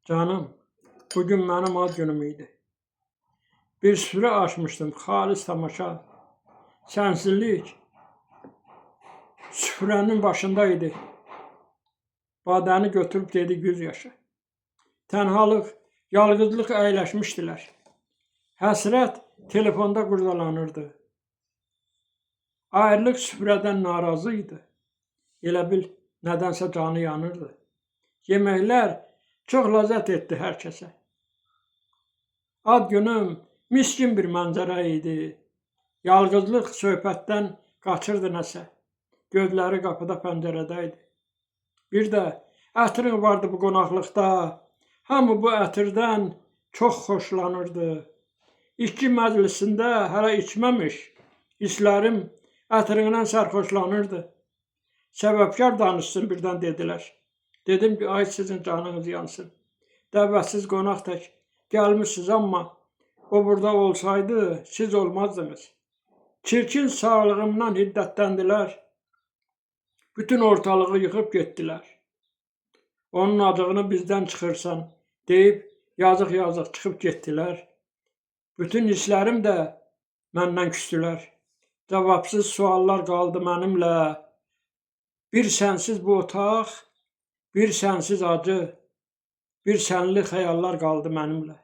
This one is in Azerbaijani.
Canım, bugün benim ad günüm idi. Bir süre açmıştım, halis tamaşa. Sensizlik süfrenin başındaydı. Badəni götürüp dedi göz yaşı. Tenhalıq, yalqızlıq əyləşmişdilər. Həsrət telefonda qurdalanırdı. Ayrılıq süfrədən narazı idi. Elə bil nədənsə canı yanırdı. Yeməklər çox ləzzət etdi hər kəsə. Ad günüm miskin bir mənzərə idi. Yalqızlıq söhbətdən qaçırdı nəsə. Gözləri qapıda pəncərədə idi. Bir də ətrin vardı bu qonaqlıqda. Hamı bu ətirdən çox xoşlanırdı. İçki məclisində hələ içməmiş, hisslərim ətrindən sərxoşlanırdı. Səbəbkar danışsın birdən dedilər. Dedim ki, ay sizin canınız yansın. Dəvətsiz qonaq tək gəlmişsiniz, amma o burada olsaydı siz olmazdınız. Çirkin sağlığımdan hiddətləndilər. Bütün ortalığı yıxıb getdilər. Onun acığını bizdən çıxırsan deyib yazıq-yazıq çıxıb getdilər. Bütün hisslərim də məndən küstülər. Cavabsız suallar qaldı mənimlə. Bir sənsiz bu otaq, bir sənsiz acı, bir sənli xəyallar qaldı mənimlə.